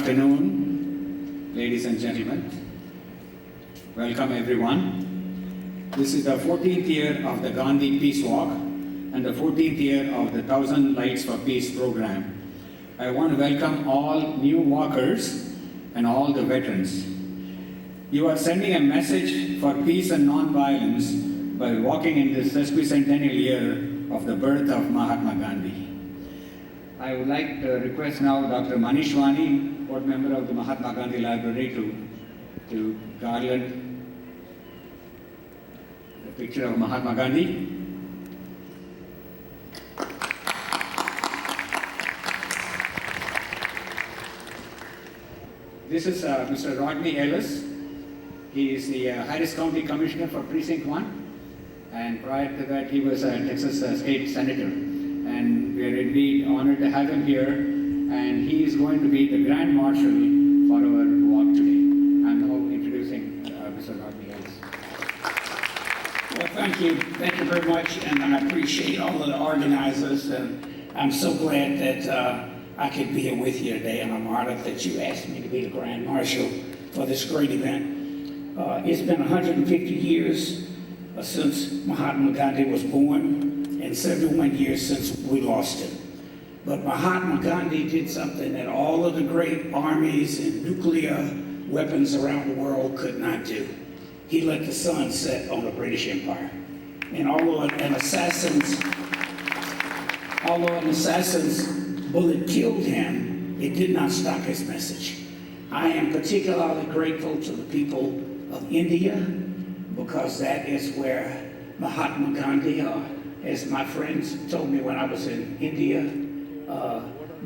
afternoon, ladies and gentlemen. Welcome everyone. This is the 14th year of the Gandhi Peace Walk and the 14th year of the 1000 Lights for Peace program. I want to welcome all new walkers and all the veterans. You are sending a message for peace and non-violence by walking in this sesquicentennial year of the birth of Mahatma Gandhi. I would like to request now Dr. Manish Wani, board member of the Mahatma Gandhi Library, to garland the picture of Mahatma Gandhi. This is Mr. Rodney Ellis. He is the Harris County Commissioner for Precinct 1, and prior to that he was a Texas State Senator. And we are indeed honored to have him here, and he is going to be the Grand Marshal for our walk today. I'm now introducing Mr. Rodney Ellis. Well, thank you very much, and I appreciate all of the organizers, and I'm so glad that I could be here with you today, and I'm honored that you asked me to be the Grand Marshal for this great event. It's been 150 years since Mahatma Gandhi was born, and 71 years since we lost him. But Mahatma Gandhi did something that all of the great armies and nuclear weapons around the world could not do. He let the sun set on the British Empire. And although an assassin's bullet killed him, it did not stop his message. I am particularly grateful to the people of India, because that is where Mahatma Gandhi, as my friends told me when I was in India,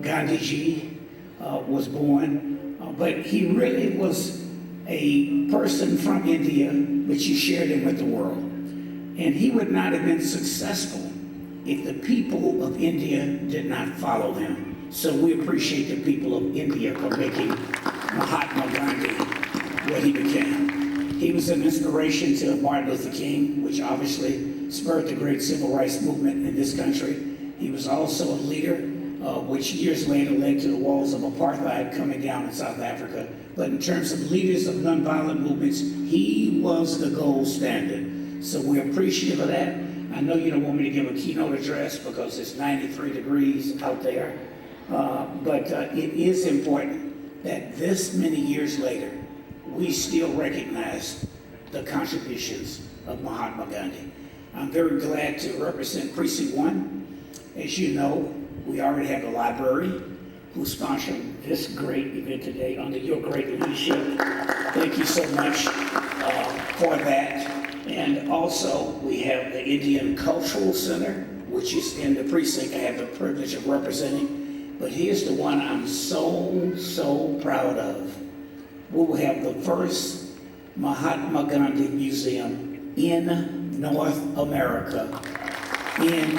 Gandhiji was born. But he really was a person from India, but you shared him with the world. And he would not have been successful if the people of India did not follow him. So we appreciate the people of India for making Mahatma Gandhi what he became. He was an inspiration to Martin Luther King, which obviously spurred the great civil rights movement in this country. He was also a leader, which years later led to the walls of apartheid coming down in South Africa. But in terms of leaders of nonviolent movements, he was the gold standard. So we're appreciative of that. I know you don't want me to give a keynote address because it's 93 degrees out there, but it is important that this many years later, we still recognize the contributions of Mahatma Gandhi. I'm very glad to represent Precinct 1. As you know, we already have a library who sponsored this great event today under your great leadership. Thank you so much for that. And also, we have the Indian Cultural Center, which is in the precinct I have the privilege of representing. But here's the one I'm so proud of. We will have the first Mahatma Gandhi Museum in North America, in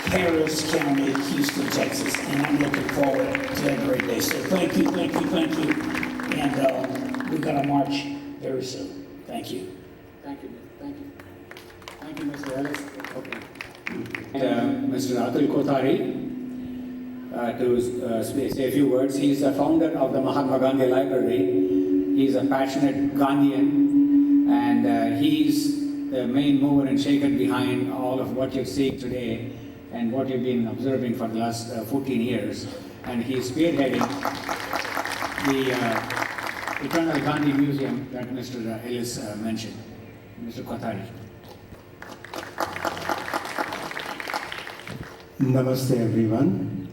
Harris County, Houston, Texas. And I'm looking forward to that great day. So thank you. And we're going to march very soon. Thank you. Thank you, Mr. Ellis. Okay. Mr. Atul Kothari, to say a few words. He's the founder of the Mahatma Gandhi Library. He's a passionate Gandhian, and he's the main mover and shaker behind all of what you're seeing today and what you've been observing for the last 14 years. And he's spearheading the Eternal Gandhi Museum that Mr. Ellis mentioned. Mr. Kothari. Namaste everyone.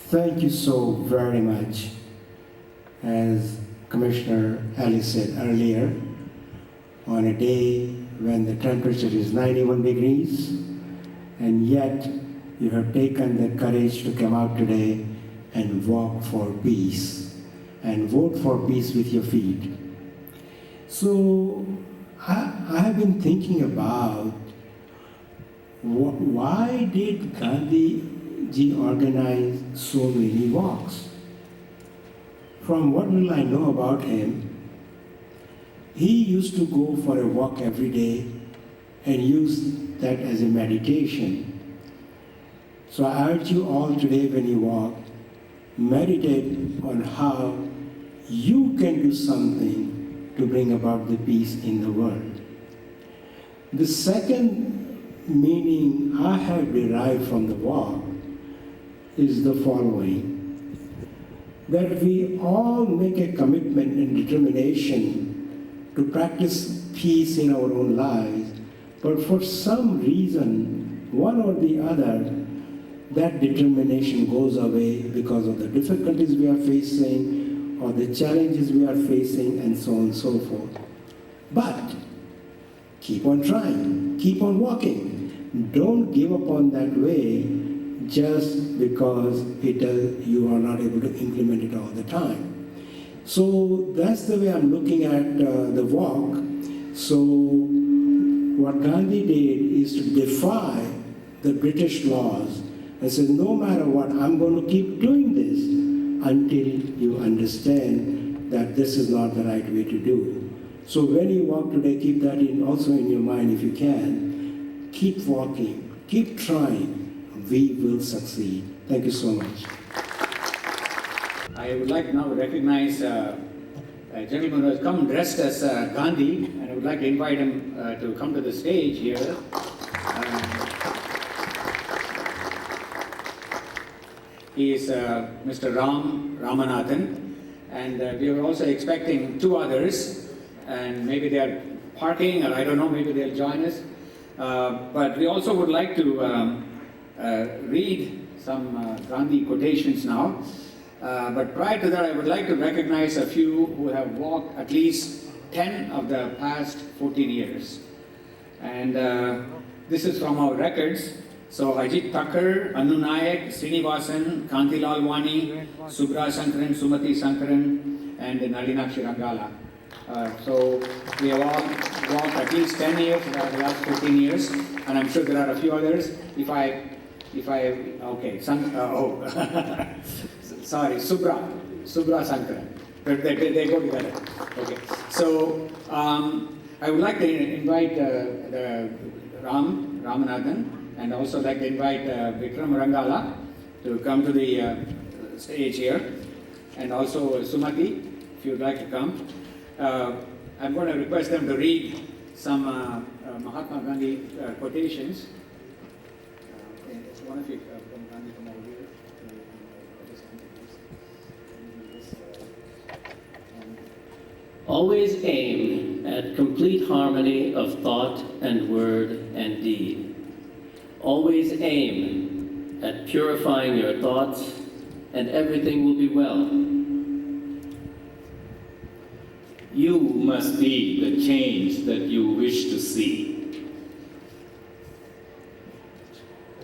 Thank you so very much. As Commissioner Ellis said earlier, on a day when the temperature is 91 degrees, and yet you have taken the courage to come out today and walk for peace and vote for peace with your feet. So I have been thinking about why did Gandhi organize so many walks? From what little I know about him, he used to go for a walk every day and use that as a meditation. So I urge you all today when you walk, meditate on how you can do something to bring about the peace in the world. The second meaning I have derived from the walk is the following: that we all make a commitment and determination to practice peace in our own lives, but for some reason, one or the other, that determination goes away because of the difficulties we are facing or the challenges we are facing, and so on and so forth. But keep on trying, keep on walking. Don't give up on that way just because you are not able to implement it all the time. So that's the way I'm looking at the walk. So what Gandhi did is to defy the British laws and said, no matter what, I'm going to keep doing this until you understand that this is not the right way to do. So when you walk today, keep that also in your mind if you can. Keep walking, keep trying. We will succeed. Thank you so much. I would like now to recognize a gentleman who has come dressed as Gandhi, and I would like to invite him to come to the stage here. He is Mr. Ramanathan, and we were also expecting two others, and maybe they are parking, or I don't know, maybe they'll join us. But we also would like to read some Gandhi quotations now. But prior to that, I would like to recognize a few who have walked at least 10 of the past 14 years. And this is from our records. So Ajit Thakur, Anu Nayak, Srinivasan, Kantilal Wani, Subra Sankaran, Sumati Sankaran, and Nalinakshi Rangala. So we have all walked at least 10 years, the last 15 years, and I'm sure there are a few others. Okay, sorry, Subra Sankaran. They go together. Okay, so I would like to invite the Ramanathan, and also like to invite Vikram Rangala to come to the stage here, and also Sumati, if you'd like to come. I'm going to request them to read some Mahatma Gandhi quotations. One of you, Gandhi, come over here. Always aim at complete harmony of thought and word and deed. Always aim at purifying your thoughts, and everything will be well. You must be the change that you wish to see.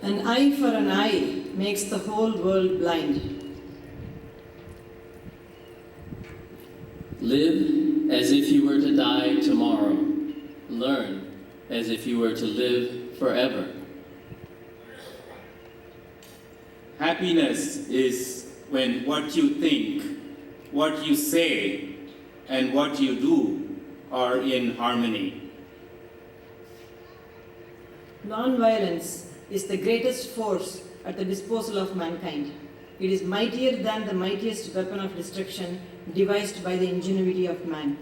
An eye for an eye makes the whole world blind. Live as if you were to die tomorrow. Learn as if you were to live forever. Happiness is when what you think, what you say, and what you do are in harmony. Non-violence is the greatest force at the disposal of mankind. It is mightier than the mightiest weapon of destruction devised by the ingenuity of man.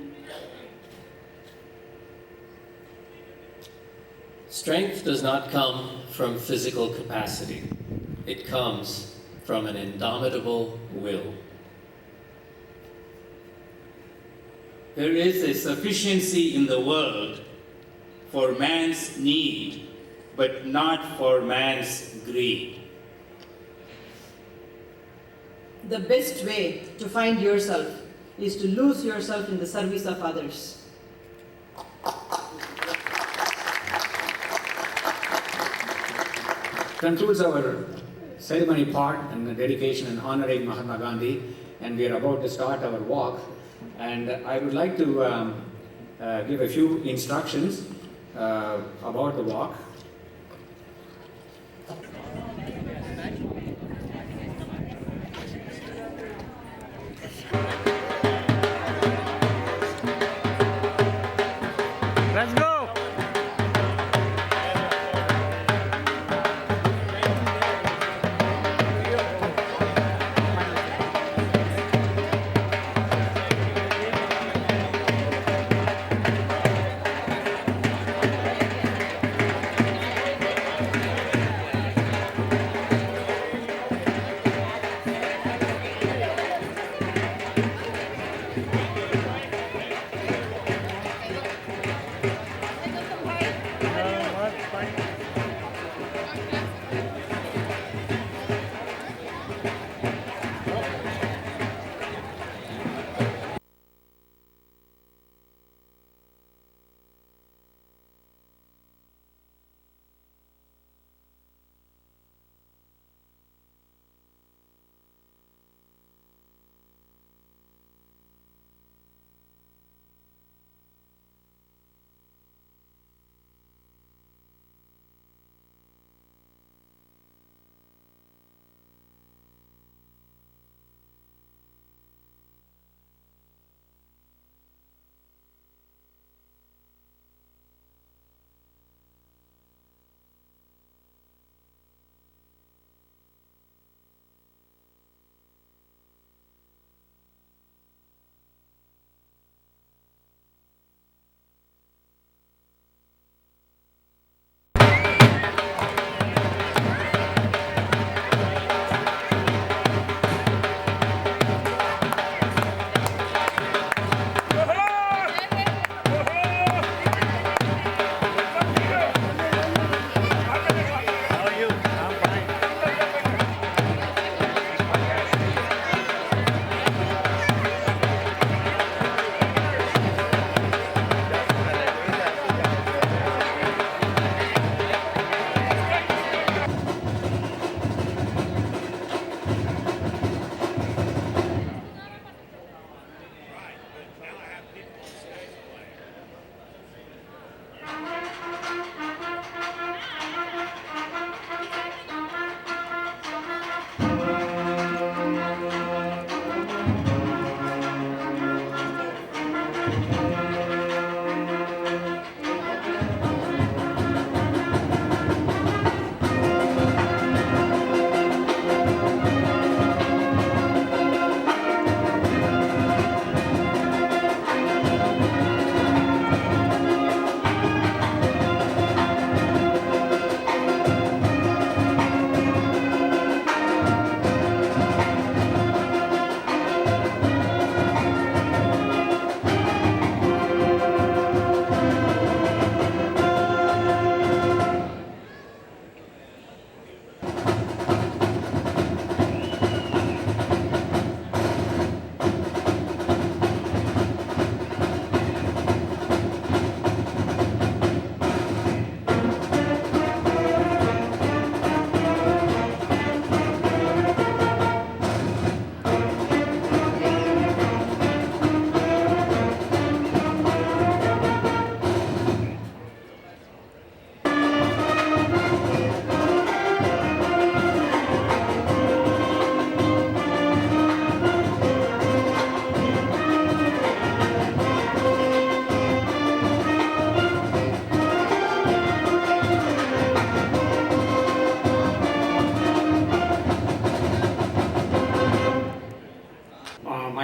Strength does not come from physical capacity. It comes from an indomitable will. There is a sufficiency in the world for man's need, but not for man's greed. The best way to find yourself is to lose yourself in the service of others. Concludes our ceremony part and the dedication and honoring Mahatma Gandhi, and we are about to start our walk. And I would like to give a few instructions about the walk. Let's go!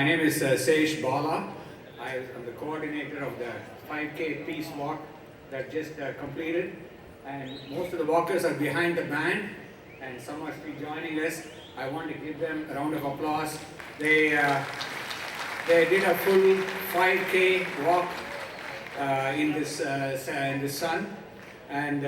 name is Seish Bala. I am the coordinator of the 5K Peace Walk that just completed. And most of the walkers are behind the band, and some are still joining us. I want to give them a round of applause. They did a full 5K walk in the sun, and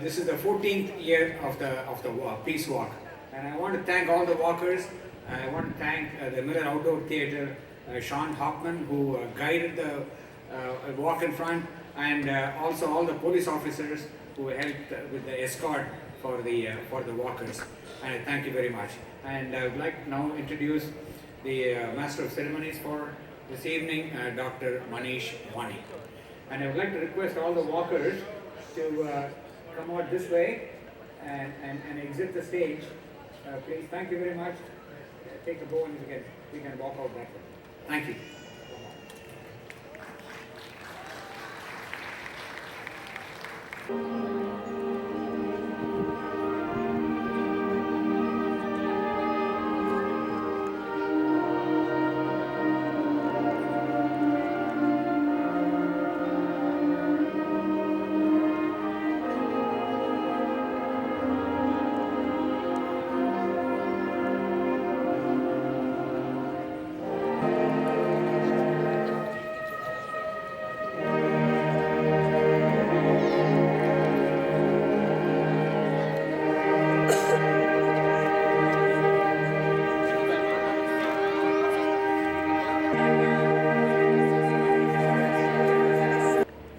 this is the 14th year of the Peace Walk. And I want to thank all the walkers. I want to thank the Miller Outdoor Theatre, Sean Hoffman, who guided the walk in front, and also all the police officers who helped with the escort for the walkers. And thank you very much. And I would like to now introduce the Master of Ceremonies for this evening, Dr. Manish Wani. And I would like to request all the walkers to come out this way and exit the stage. Please, thank you very much. Take a bow and we can walk out that way. Thank you.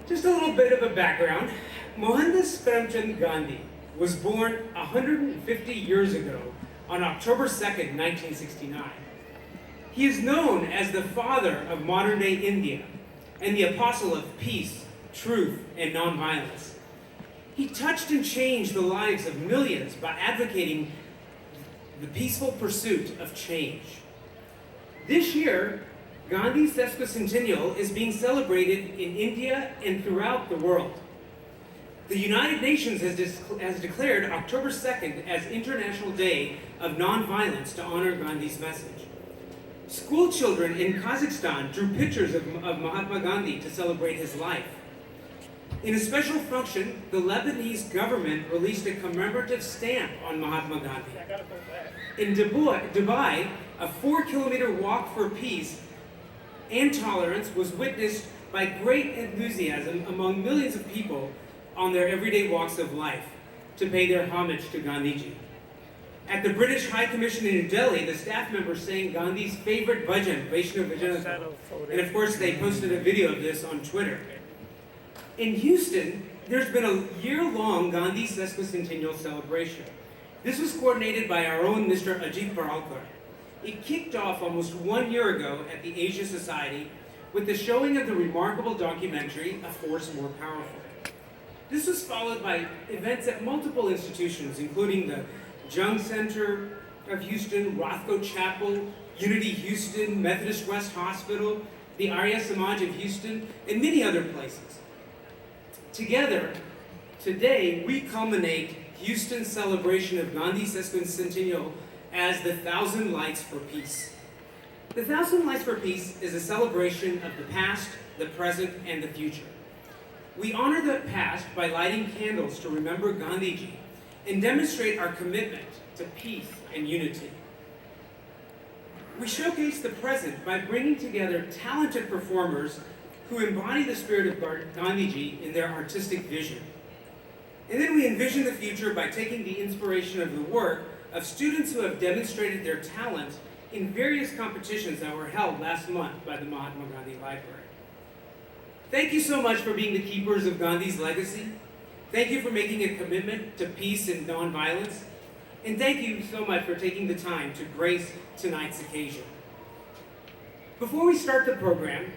Just a little bit of a background. Mohandas Karamchand Gandhi was born 150 years ago on October 2nd, 1969. He is known as the father of modern-day India and the apostle of peace, truth, and nonviolence. He touched and changed the lives of millions by advocating the peaceful pursuit of change. This year, Gandhi's sesquicentennial is being celebrated in India and throughout the world. The United Nations has declared October 2nd as International Day of Nonviolence to honor Gandhi's message. School children in Kazakhstan drew pictures of Mahatma Gandhi to celebrate his life. In a special function, the Lebanese government released a commemorative stamp on Mahatma Gandhi. In Dubai, a 4-kilometer walk for peace and tolerance was witnessed by great enthusiasm among millions of people on their everyday walks of life to pay their homage to Gandhiji. At the British High Commission in New Delhi, the staff members sang Gandhi's favorite bhajan, Vaishnav Janata, and of course they posted a video of this on Twitter. In Houston, there's been a year-long Gandhi sesquicentennial celebration. This was coordinated by our own Mr. Ajit Paralkar. It kicked off almost 1 year ago at the Asia Society with the showing of the remarkable documentary, A Force More Powerful. This was followed by events at multiple institutions, including the Jung Center of Houston, Rothko Chapel, Unity Houston, Methodist West Hospital, the Arya Samaj of Houston, and many other places. Together, today, we culminate Houston's celebration of Gandhi's sesquicentennial as the 1,000 Lights for Peace. The 1,000 Lights for Peace is a celebration of the past, the present, and the future. We honor the past by lighting candles to remember Gandhiji and demonstrate our commitment to peace and unity. We showcase the present by bringing together talented performers who embody the spirit of Gandhiji in their artistic vision. And then we envision the future by taking the inspiration of the work of students who have demonstrated their talent in various competitions that were held last month by the Mahatma Gandhi Library. Thank you so much for being the keepers of Gandhi's legacy. Thank you for making a commitment to peace and nonviolence. And thank you so much for taking the time to grace tonight's occasion. Before we start the program,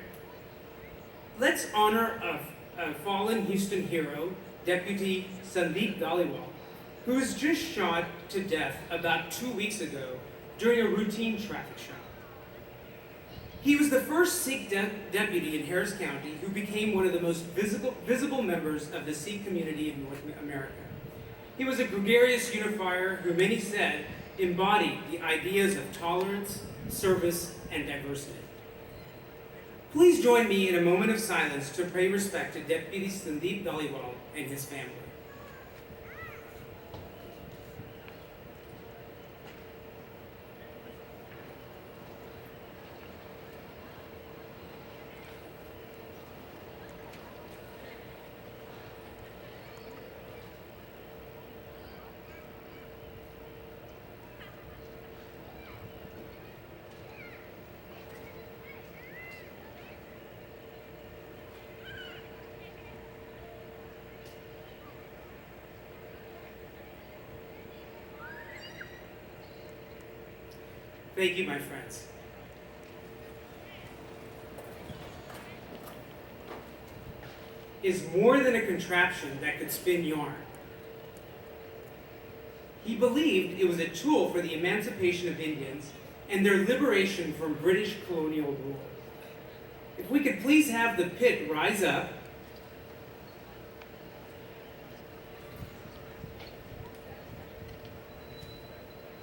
let's honor a fallen Houston hero, Deputy Sandeep Dhaliwal, who was just shot to death about 2 weeks ago during a routine traffic stop. He was the first Sikh deputy in Harris County who became one of the most visible members of the Sikh community in North America. He was a gregarious unifier who many said embodied the ideas of tolerance, service, and diversity. Please join me in a moment of silence to pay respect to Deputy Sandeep Dhaliwal and his family. Thank you, my friends. Is more than a contraption that could spin yarn. He believed it was a tool for the emancipation of Indians and their liberation from British colonial rule. If we could please have the pit rise up.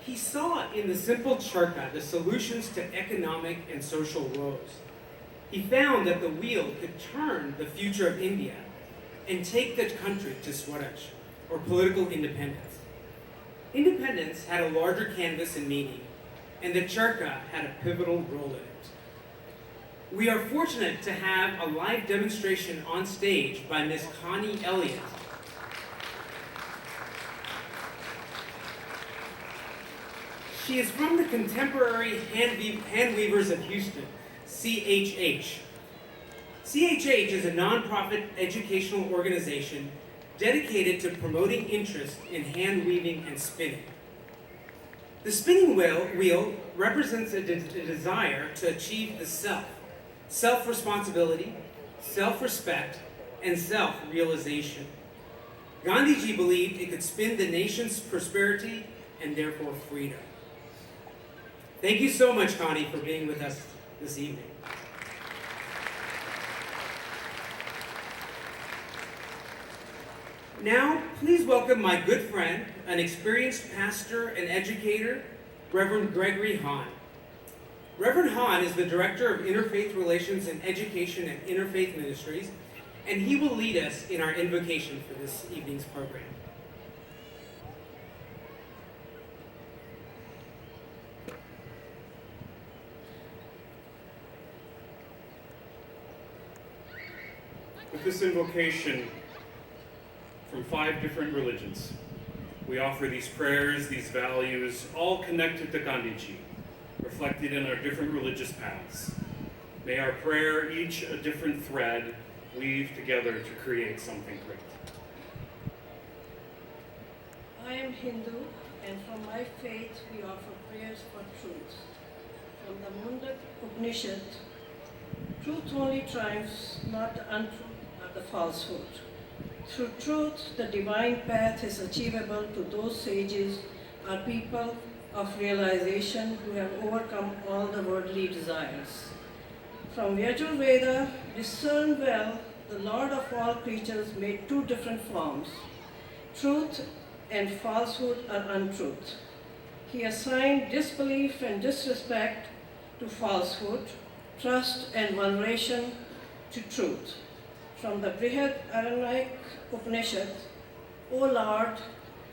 He saw in the simple charkha the solutions to economic and social woes. He found that the wheel could turn the future of India and take the country to Swaraj, or political independence. Independence had a larger canvas and meaning, and the charkha had a pivotal role in it. We are fortunate to have a live demonstration on stage by Miss Connie Elliott. She is from the Contemporary Hand Weavers of Houston, CHH. CHH is a nonprofit educational organization dedicated to promoting interest in hand weaving and spinning. The spinning wheel represents a desire to achieve the self-responsibility, self-respect, and self-realization. Gandhiji believed it could spin the nation's prosperity and therefore freedom. Thank you so much, Connie, for being with us this evening. Now, please welcome my good friend, an experienced pastor and educator, Reverend Gregory Hahn. Reverend Hahn is the Director of Interfaith Relations and Education at Interfaith Ministries, and he will lead us in our invocation for this evening's program. With this invocation from 5 different religions, we offer these prayers, these values, all connected to Gandhiji, reflected in our different religious paths. May our prayer, each a different thread, weave together to create something great. I am Hindu, and from my faith we offer prayers for truth. From the Mundaka Upanishad, truth only triumphs, not the untruth or the falsehood. Through truth, the divine path is achievable to those sages or people of realization who have overcome all the worldly desires. From Yajurveda, discern well, the Lord of all creatures made 2 different forms. Truth and falsehood are untruth. He assigned disbelief and disrespect to falsehood, trust and veneration to truth. From the Brihad Aranyak Upanishad, O Lord,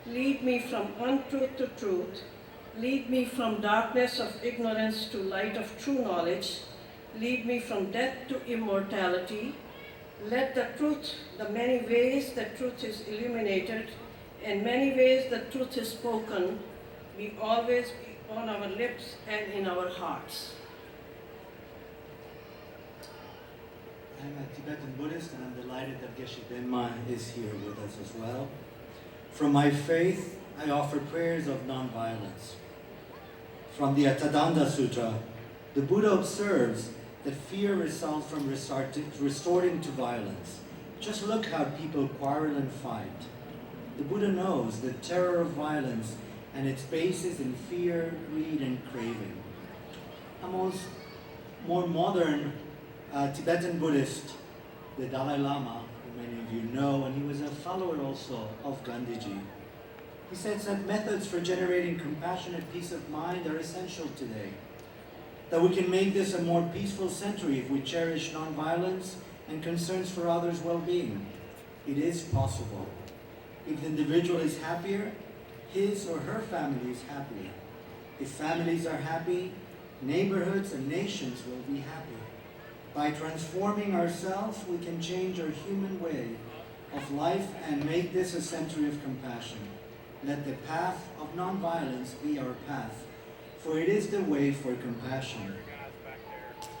lead me from untruth to truth, lead me from darkness of ignorance to light of true knowledge, lead me from death to immortality. Let the truth, the many ways that truth is illuminated, and many ways that truth is spoken, be always on our lips and in our hearts. I'm a Tibetan Buddhist, and I'm delighted that Geshe Denma is here with us as well. From my faith, I offer prayers of nonviolence. From the Atadanda Sutra, the Buddha observes that fear results from resorting to violence. Just look how people quarrel and fight. The Buddha knows the terror of violence and its basis in fear, greed, and craving. A more modern Tibetan Buddhist, the Dalai Lama, who many of you know, and he was a follower also of Gandhiji. He says that methods for generating compassionate peace of mind are essential today. that we can make this a more peaceful century if we cherish nonviolence and concerns for others' well-being. It is possible. If the individual is happier, his or her family is happier. If families are happy, neighborhoods and nations will be happy. By transforming ourselves, we can change our human way of life and make this a century of compassion. Let the path of nonviolence be our path, for it is the way for compassion.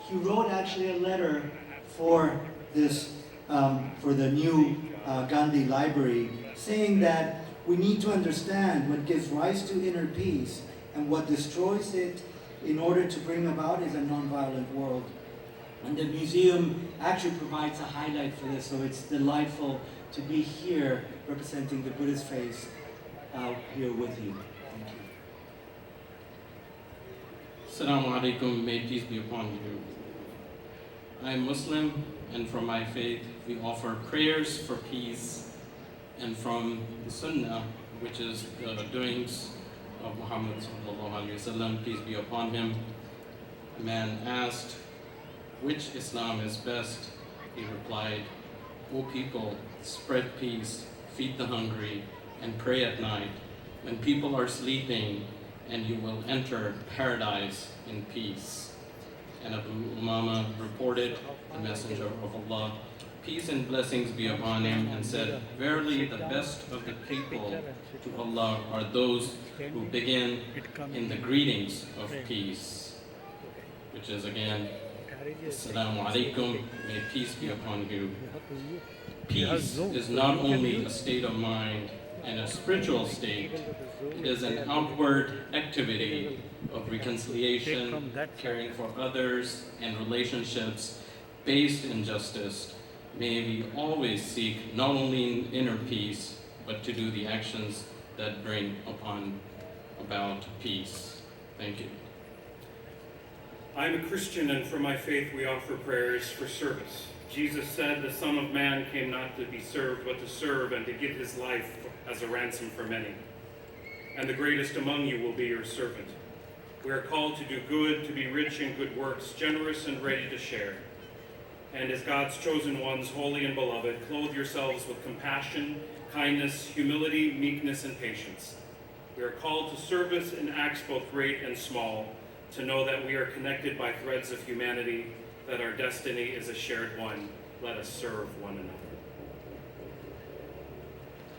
He wrote actually a letter for this, for the new Gandhi Library, saying that we need to understand what gives rise to inner peace and what destroys it in order to bring about is a nonviolent world. And the museum actually provides a highlight for this, so it's delightful to be here representing the Buddhist faith here with you. Thank you. Assalamu alaikum, may peace be upon you. I am Muslim, and from my faith we offer prayers for peace, and from the Sunnah, which is the doings of Muhammad sallallahu alaihi wasallam, peace be upon him. A man asked, which Islam is best? He replied, O people, spread peace, feed the hungry, and pray at night when people are sleeping, and you will enter paradise in peace. And Abu Umama reported the Messenger of Allah, peace and blessings be upon him, and said, verily the best of the people to Allah are those who begin in the greetings of peace, which is again, Assalamu alaikum, may peace be upon you. Peace is not only a state of mind and a spiritual state, it is an outward activity of reconciliation, caring for others, and relationships based in justice. May we always seek not only inner peace, but to do the actions that bring about peace. Thank you. I am a Christian, and for my faith we offer prayers for service. Jesus said, the Son of Man came not to be served, but to serve and to give his life as a ransom for many. And the greatest among you will be your servant. We are called to do good, to be rich in good works, generous and ready to share. And as God's chosen ones, holy and beloved, clothe yourselves with compassion, kindness, humility, meekness, and patience. We are called to service in acts both great and small, to know that we are connected by threads of humanity, that our destiny is a shared one. Let us serve one another.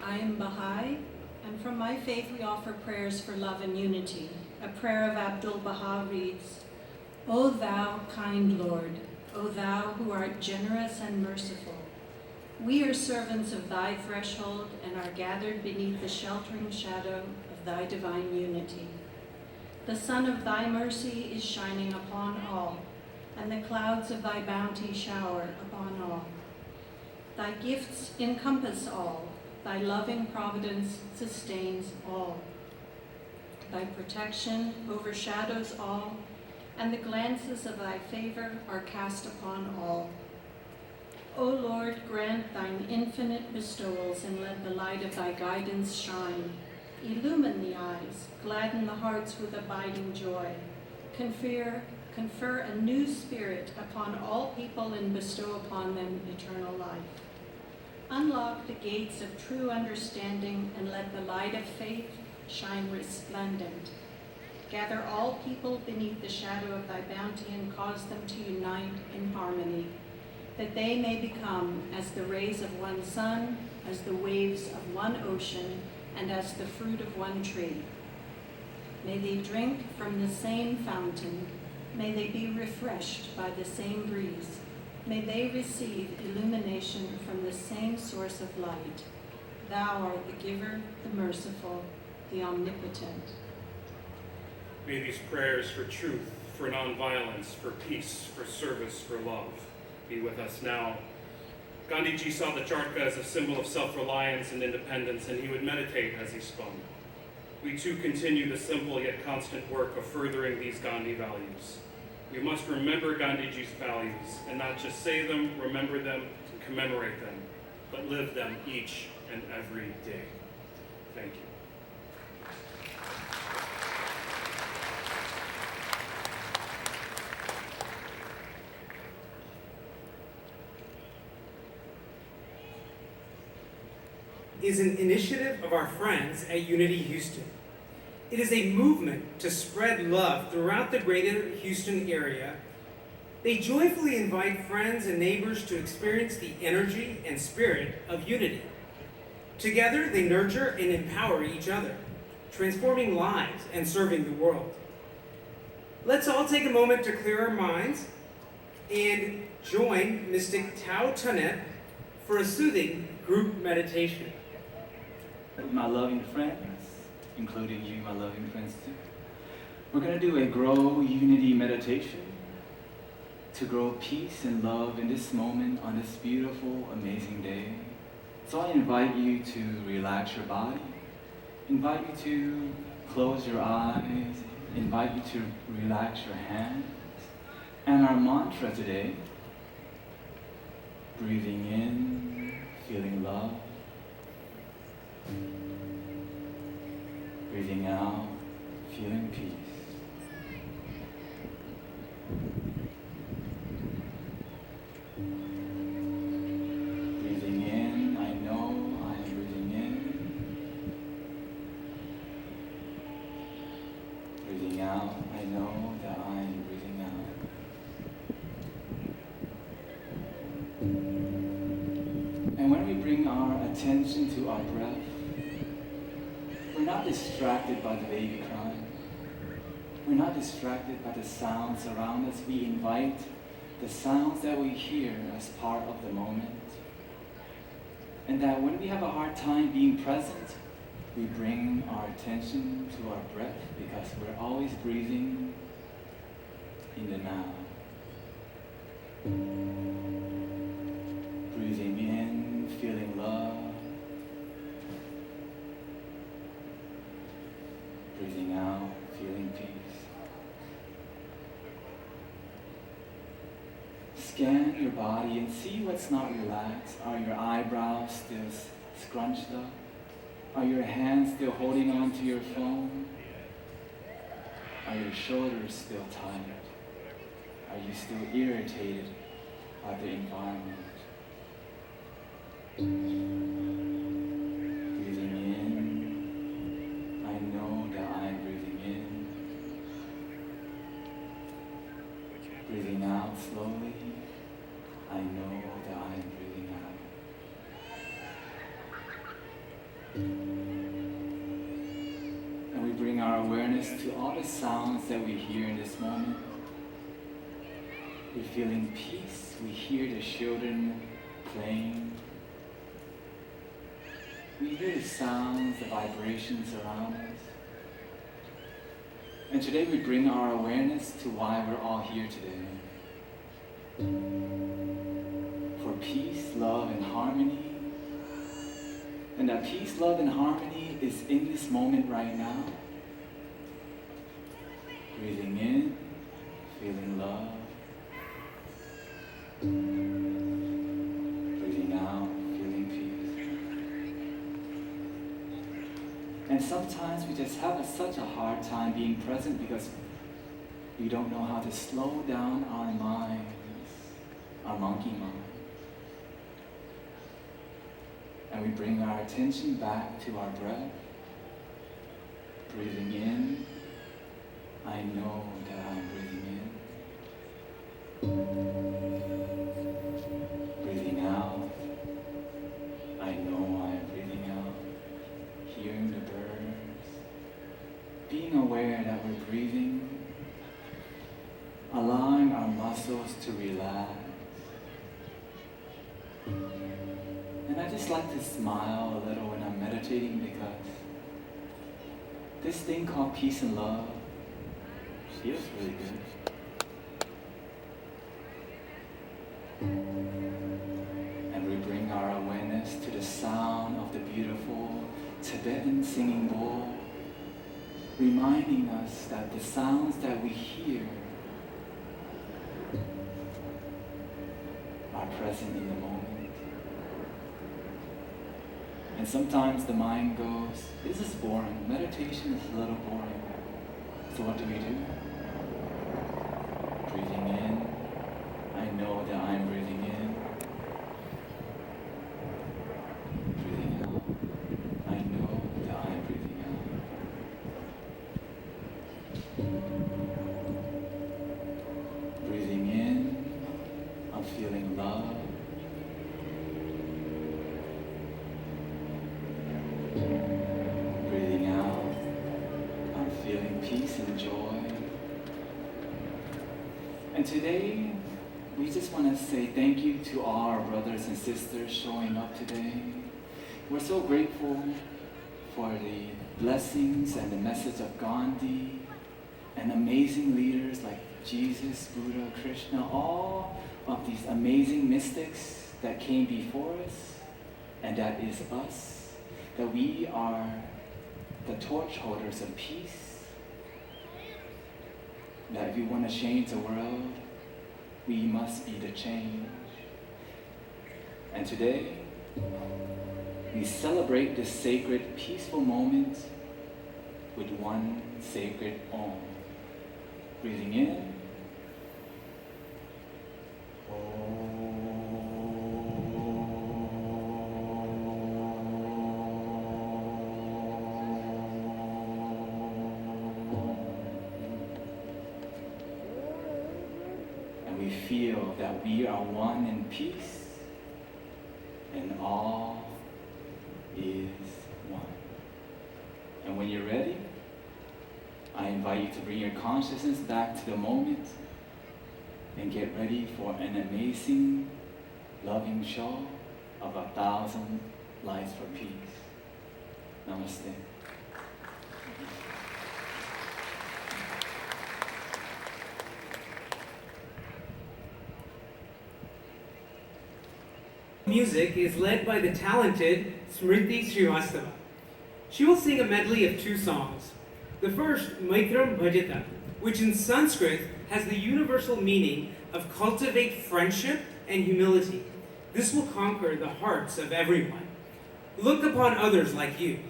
I am Baha'i, and from my faith we offer prayers for love and unity. A prayer of Abdul Baha reads, O thou kind Lord, O thou who art generous and merciful, we are servants of thy threshold and are gathered beneath the sheltering shadow of thy divine unity. The sun of thy mercy is shining upon all, and the clouds of thy bounty shower upon all. Thy gifts encompass all, thy loving providence sustains all. Thy protection overshadows all, and the glances of thy favor are cast upon all. O Lord, grant thine infinite bestowals, and let the light of thy guidance shine. Illumine the eyes, gladden the hearts with abiding joy. Confer a new spirit upon all people and bestow upon them eternal life. Unlock the gates of true understanding and let the light of faith shine resplendent. Gather all people beneath the shadow of thy bounty and cause them to unite in harmony, that they may become as the rays of one sun, as the waves of one ocean, and as the fruit of one tree. May they drink from the same fountain. May they be refreshed by the same breeze. May they receive illumination from the same source of light. Thou art the giver, the merciful, the omnipotent. May these prayers for truth, for nonviolence, for peace, for service, for love be with us now. Gandhiji saw the Charkha as a symbol of self-reliance and independence, and he would meditate as he spun. We too continue the simple yet constant work of furthering these Gandhi values. We must remember Gandhiji's values, and not just say them, remember them, and commemorate them, but live them each and every day. Thank you. is an initiative of our friends at Unity Houston. It is a movement to spread love throughout the greater Houston area. They joyfully invite friends and neighbors to experience the energy and spirit of unity. Together, they nurture and empower each other, transforming lives and serving the world. Let's all take a moment to clear our minds and join Mystic Tao Tunet for a soothing group meditation. My loving friends, including you, my loving friends too, we're going to do a Grow Unity meditation to grow peace and love in this moment on this beautiful, amazing day. So I invite you to relax your body, invite you to close your eyes, invite you to relax your hands. And our mantra today, breathing in, feeling love, breathing out, feeling peace. Breathing in, I know I am breathing in. Breathing out, I know that I am breathing out. And when we bring our attention to our breath, we're not distracted by the baby crying. We're not distracted by the sounds around us. We invite the sounds that we hear as part of the moment. And that when we have a hard time being present, we bring our attention to our breath because we're always breathing in the now. Breathing in, feeling love. Breathing out, feeling peace. Scan your body and see what's not relaxed. Are your eyebrows still scrunched up? Are your hands still holding on to your phone? Are your shoulders still tired? Are you still irritated by the environment? Breathing in, I know that I am breathing in. Breathing out slowly, I know that I am breathing out. And we bring our awareness to all the sounds that we hear in this moment. We're feeling peace. We hear the children playing. We hear the sounds, the vibrations around us. And today we bring our awareness to why we're all here today. For peace, love, and harmony. And that peace, love, and harmony is in this moment right now. Breathing in, feeling love. Breathing out, feeling peace. And sometimes we just have such a hard time being present because we don't know how to slow down our minds, our monkey mind. And we bring our attention back to our breath. Breathing in, I know that I'm breathing in. Breathing out, I know I am breathing out. Hearing the birds, being aware that we're breathing, allowing our muscles to relax. And I just like to smile a little when I'm meditating because this thing called peace and love feels really good. And we bring our awareness to the sound of the beautiful Tibetan singing bowl, reminding us that the sounds that we hear are present in the moment. And sometimes the mind goes, this is boring. Meditation is a little boring. So what do? Breathing in. I know that I'm breathing in. Breathing out. And today, we just want to say thank you to all our brothers and sisters showing up today. We're so grateful for the blessings and the message of Gandhi and amazing leaders like Jesus, Buddha, Krishna, all of these amazing mystics that came before us, and that is us, that we are the torch holders of peace, that if we want to change the world, we must be the change. And today, we celebrate this sacred, peaceful moment with one sacred Om. Breathing in. And we feel that we are one in peace, and all is one. And when you're ready, I invite you to bring your consciousness back to the moment and get ready for an amazing, loving show of 1,000 lights for peace. Namaste. Music is led by the talented Smriti Srivastava. She will sing a medley of 2 songs. The first, Maitram Bhajita, which in Sanskrit has the universal meaning of cultivate friendship and humility. This will conquer the hearts of everyone. Look upon others like you.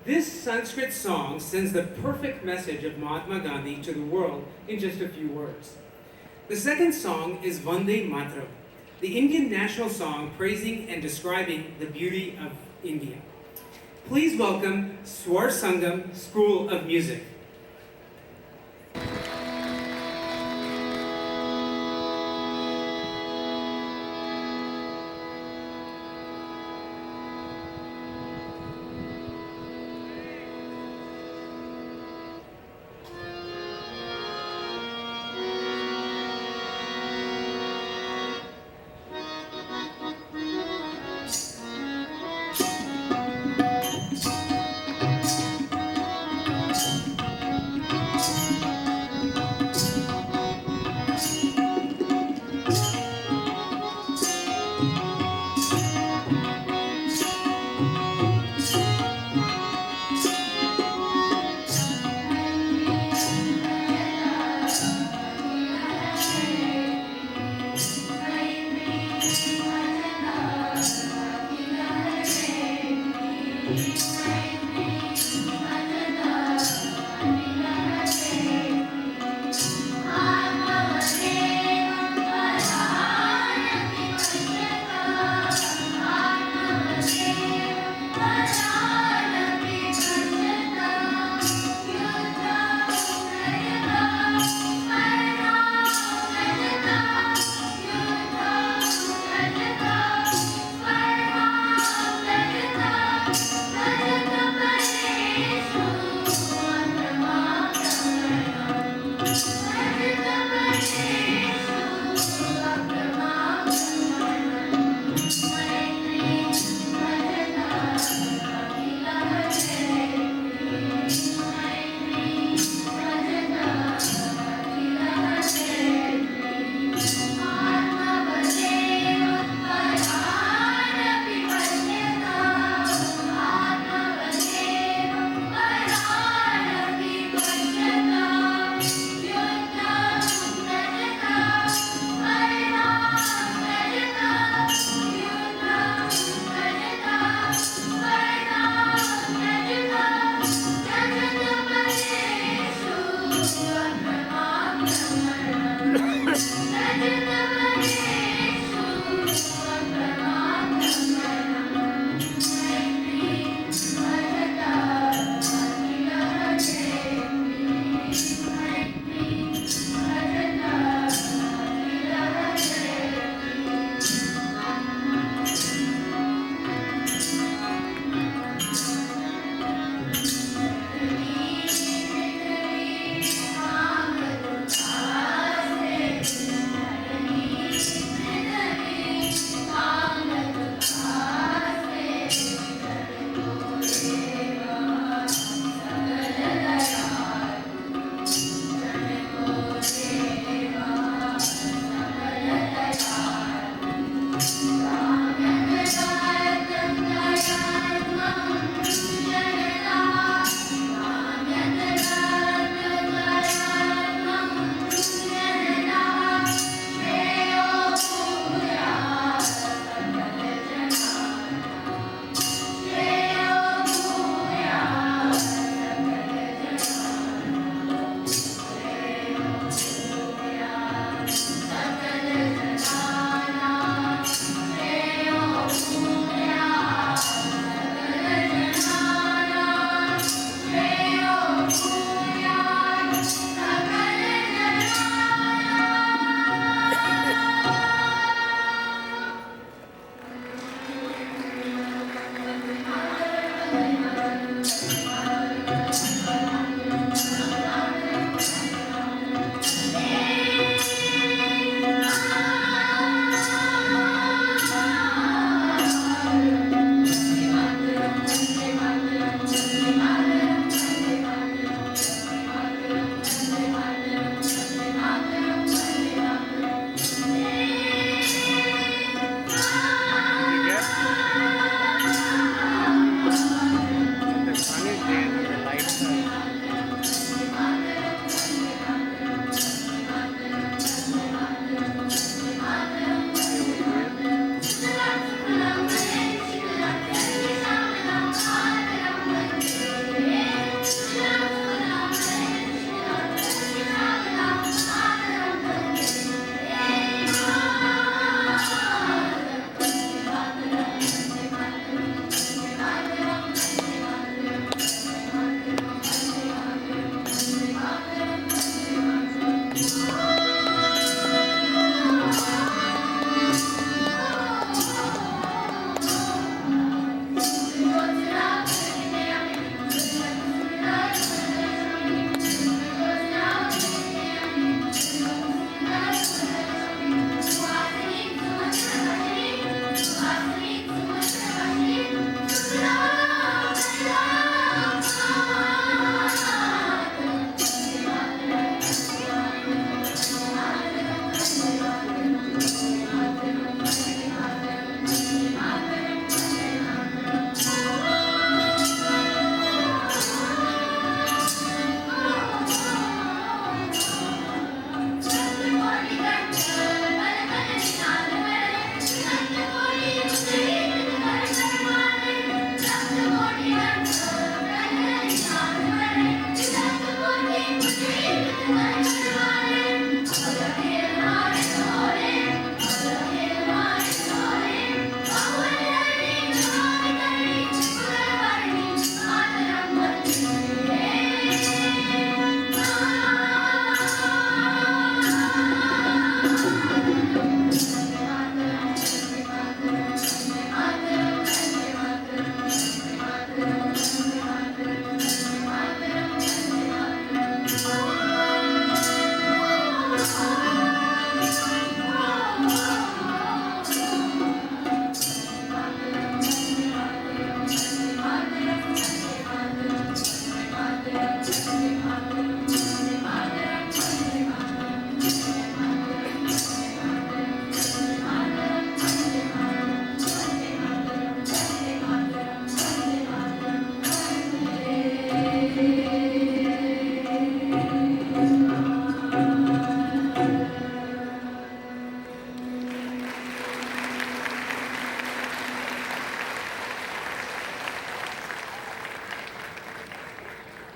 This Sanskrit song sends the perfect message of Mahatma Gandhi to the world in just a few words. The second song is Vande Mataram, the Indian national song praising and describing the beauty of India. Please welcome Swar Sangam School of Music.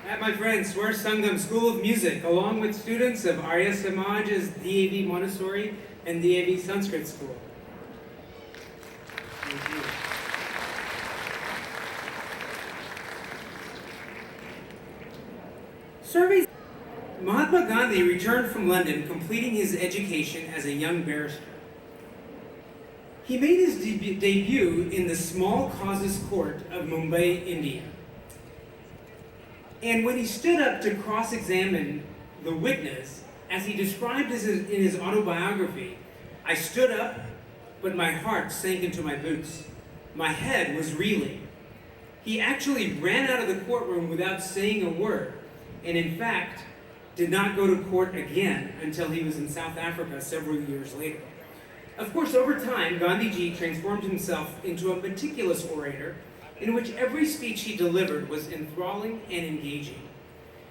at my friend Swar Sangam School of Music, along with students of Arya Samaj's DAV Montessori and DAV Sanskrit School. Thank you. Surveys. Mahatma Gandhi returned from London, completing his education as a young barrister. He made his debut in the Small Causes Court of Mumbai, India. And when he stood up to cross-examine the witness, as he described in his autobiography, I stood up, but my heart sank into my boots. My head was reeling. He actually ran out of the courtroom without saying a word, and in fact, did not go to court again until he was in South Africa several years later. Of course, over time, Gandhiji transformed himself into a meticulous orator in which every speech he delivered was enthralling and engaging.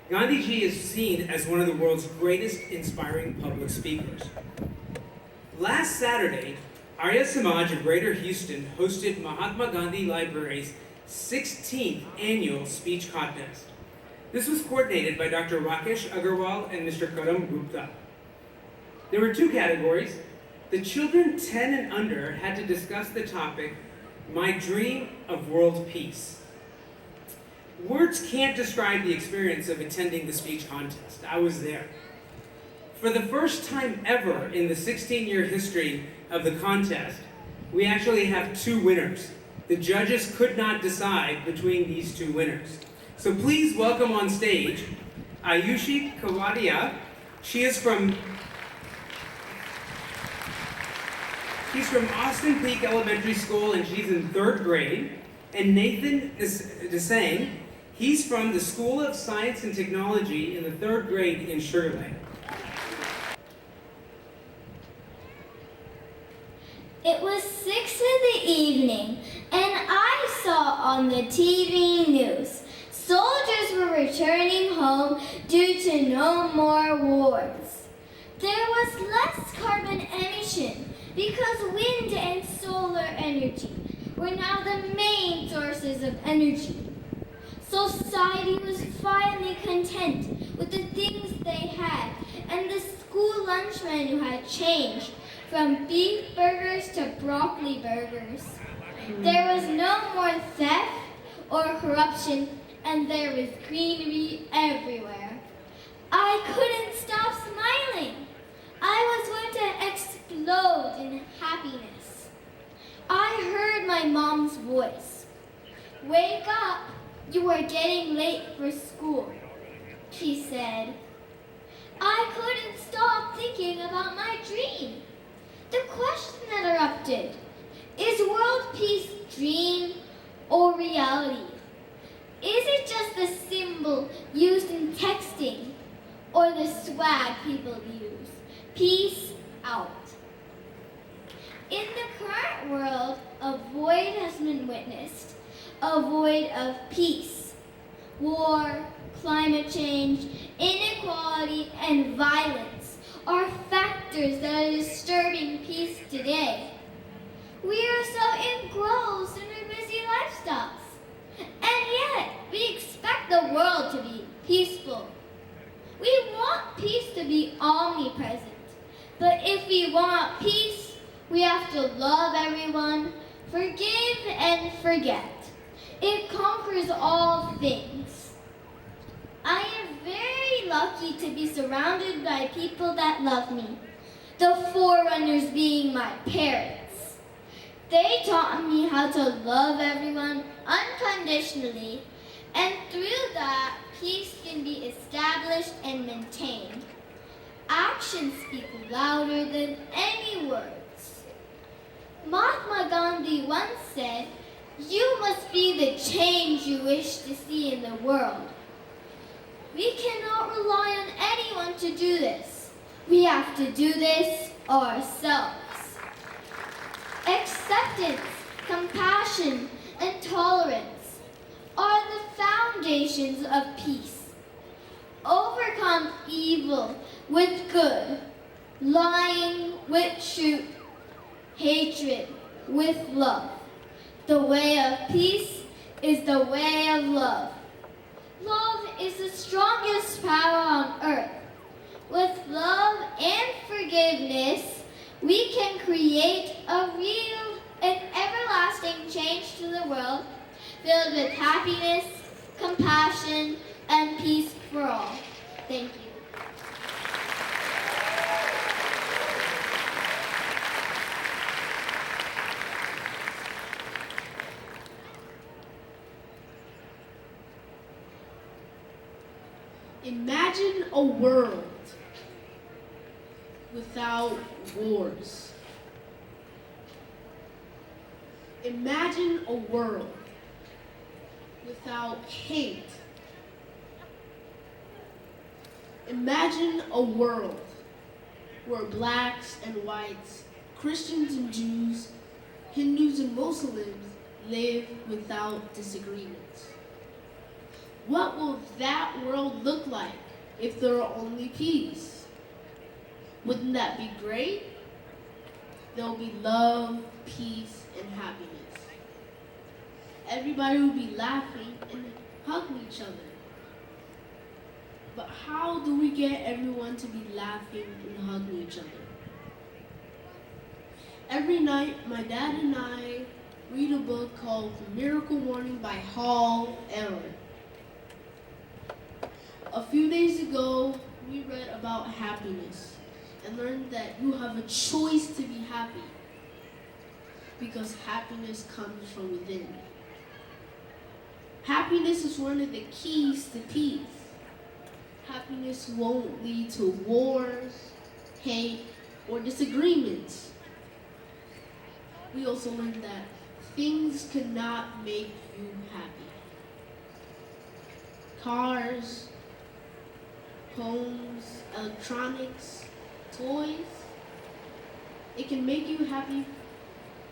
Gandhiji is seen as one of the world's greatest inspiring public speakers. Last Saturday, Arya Samaj of Greater Houston hosted Mahatma Gandhi Library's 16th annual speech contest. This was coordinated by Dr. Rakesh Agarwal and Mr. Karam Gupta. There were two categories. The children 10 and under had to discuss the topic, My Dream of World Peace. Words can't describe the experience of attending the speech contest. I was there. For the first time ever in the 16-year history of the contest, we actually have two winners. The judges could not decide between these two winners. So please welcome on stage Ayushi Kawadia. She's from Austin Peak Elementary School and she's in 3rd grade. And Nathan Desang, he's from the School of Science and Technology in the 3rd grade in Sugar Land. It was 6 in the evening, and I saw on the TV news soldiers were returning home due to no more wars. There was less carbon emission because wind and solar energy were now the main sources of energy. Society was finally content with the things they had, and the school lunch menu had changed from beef burgers to broccoli burgers. There was no more theft or corruption, and there was greenery everywhere. I couldn't stop smiling. I was going to explode in happiness. I heard my mom's voice. Wake up, you are getting late for school, she said. I couldn't stop thinking about my dream. The question that erupted, is world peace dream or reality? Is it just the symbol used in texting or the swag people use? Peace out. In the current world, a void has been witnessed, a void of peace. War, climate change, inequality, and violence are factors that are disturbing peace today. We are so engrossed in our busy lifestyles, and yet we expect the world to be peaceful. We want peace to be omnipresent, but if we want peace, we have to love everyone, forgive and forget. It conquers all things. I am very lucky to be surrounded by people that love me, the forerunners being my parents. They taught me how to love everyone unconditionally, and through that, peace can be established and maintained. Actions speak louder than any words. Mahatma Gandhi once said, "You must be the change you wish to see in the world." We cannot rely on anyone to do this. We have to do this ourselves. Acceptance, compassion, and tolerance are the foundations of peace. Overcome evil with good, lying with truth, hatred with love. The way of peace is the way of love. Love is is the strongest power on earth. With love and forgiveness, we can create a real and everlasting change to the world, filled with happiness, compassion, and peace for all. Thank you. Imagine a world without wars. Imagine a world without hate. Imagine a world where blacks and whites, Christians and Jews, Hindus and Muslims live without disagreements. What will that world look like if there are only peace? Wouldn't that be great? There will be love, peace, and happiness. Everybody will be laughing and hugging each other. But how do we get everyone to be laughing and hugging each other? Every night, my dad and I read a book called The Miracle Morning by Hal Elrod. A few days ago, we read about happiness and learned that you have a choice to be happy because happiness comes from within. Happiness is one of the keys to peace. Happiness won't lead to wars, hate, or disagreements. We also learned that things cannot make you happy. Cars, homes, electronics, toys, it can make you happy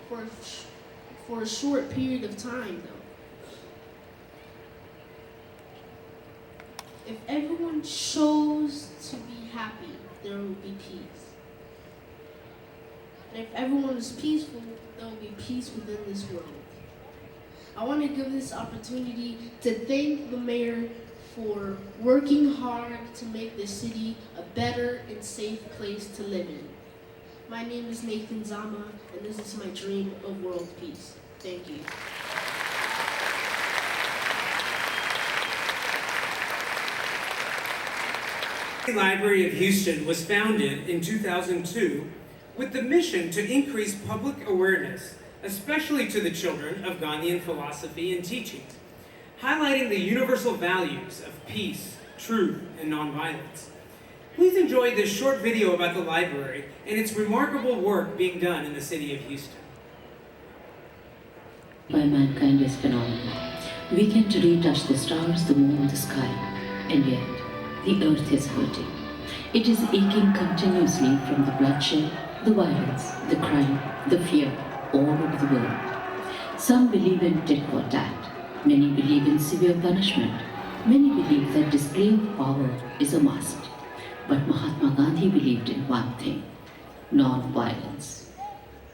for a short period of time though. If everyone chose to be happy, there will be peace. And if everyone is peaceful, there will be peace within this world. I want to give this opportunity to thank the mayor for working hard to make the city a better and safe place to live in. My name is Nathan Zama, and this is my dream of world peace. Thank you. The Library of Houston was founded in 2002 with the mission to increase public awareness, especially to the children, of Gandhian philosophy and teachings, highlighting the universal values of peace, truth, and nonviolence. Please enjoy this short video about the library and its remarkable work being done in the city of Houston. By mankind is phenomenal. We can today touch the stars, the moon, the sky, and yet the earth is hurting. It is aching continuously from the bloodshed, the violence, the crime, the fear all over the world. Some believe in tit for tat. Many believe in severe punishment. Many believe that display of power is a must. But Mahatma Gandhi believed in one thing: non-violence.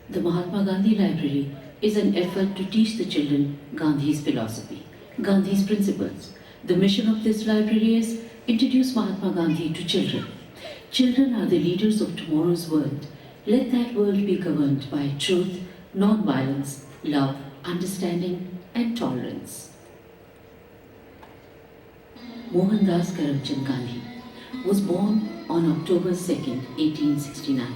The Mahatma Gandhi Library is an effort to teach the children Gandhi's philosophy, Gandhi's principles. The mission of this library is introduce Mahatma Gandhi to children. Children are the leaders of tomorrow's world. Let that world be governed by truth, non-violence, love, understanding, and tolerance. Mohandas Karamchand Gandhi was born on October 2nd, 1869.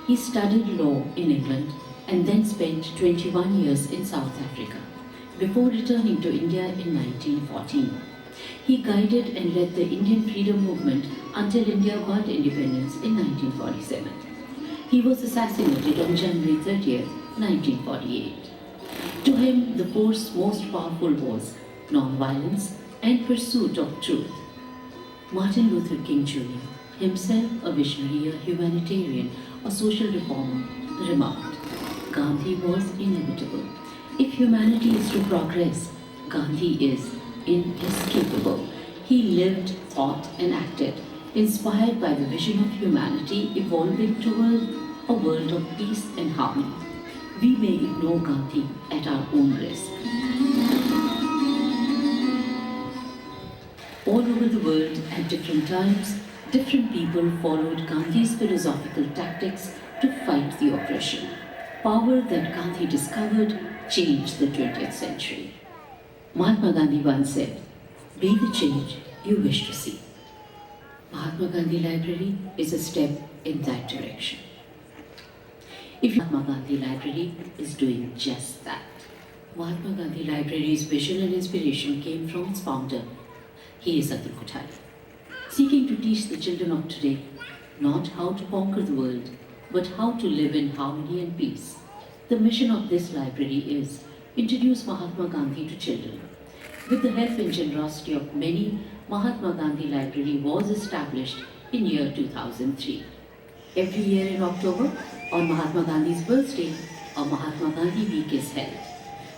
He studied law in England and then spent 21 years in South Africa before returning to India in 1914. He guided and led the Indian freedom movement until India got independence in 1947. He was assassinated on January 30th, 1948. To him, the force most powerful was non-violence and pursuit of truth. Martin Luther King Jr., himself a visionary, a humanitarian, a social reformer, remarked, Gandhi was inevitable. If humanity is to progress, Gandhi is inescapable. He lived, thought, and acted, inspired by the vision of humanity evolving toward a world of peace and harmony. We may ignore Gandhi at our own risk. All over the world, at different times, different people followed Gandhi's philosophical tactics to fight the oppression. Power that Gandhi discovered changed the 20th century. Mahatma Gandhi once said, "Be the change you wish to see." Mahatma Gandhi Library is a step in that direction. If Mahatma Gandhi Library is doing just that. Mahatma Gandhi Library's vision and inspiration came from its founder. He is Atul Kothari, seeking to teach the children of today not how to conquer the world, but how to live in harmony and peace. The mission of this library is introduce Mahatma Gandhi to children. With the help and generosity of many, Mahatma Gandhi Library was established in year 2003. Every year in October, on Mahatma Gandhi's birthday, a Mahatma Gandhi Week is held.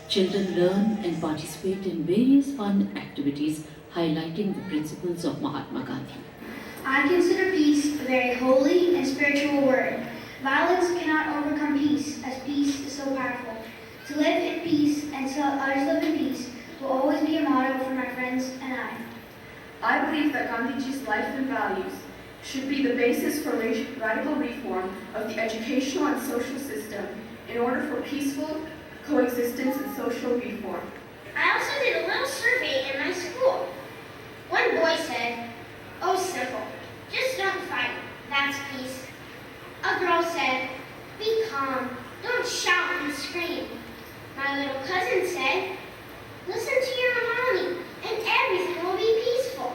Children learn and participate in various fun activities highlighting the principles of Mahatma Gandhi. I consider peace a very holy and spiritual word. Violence cannot overcome peace, as peace is so powerful. To live in peace and to let others live in peace will always be a motto for my friends and I. I believe that Gandhiji's life and values should be the basis for radical reform of the educational and social system in order for peaceful coexistence and social reform. I also did a little survey in my school. One boy said, "Oh, simple, just don't fight, that's peace." A girl said, "Be calm, don't shout and scream." My little cousin said, "Listen to your mommy, and everything will be peaceful."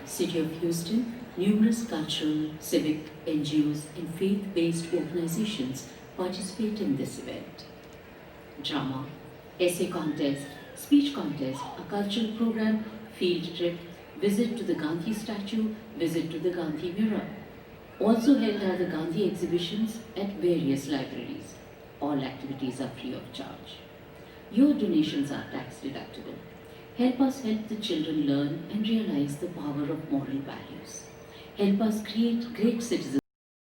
City of Houston, numerous cultural, civic, NGOs, and faith-based organizations participate in this event. Drama, essay contest, speech contest, a cultural program, field trip, visit to the Gandhi statue, visit to the Gandhi mural. Also held are the Gandhi exhibitions at various libraries. All activities are free of charge. Your donations are tax deductible. Help us help the children learn and realize the power of moral values. Help us create great citizens.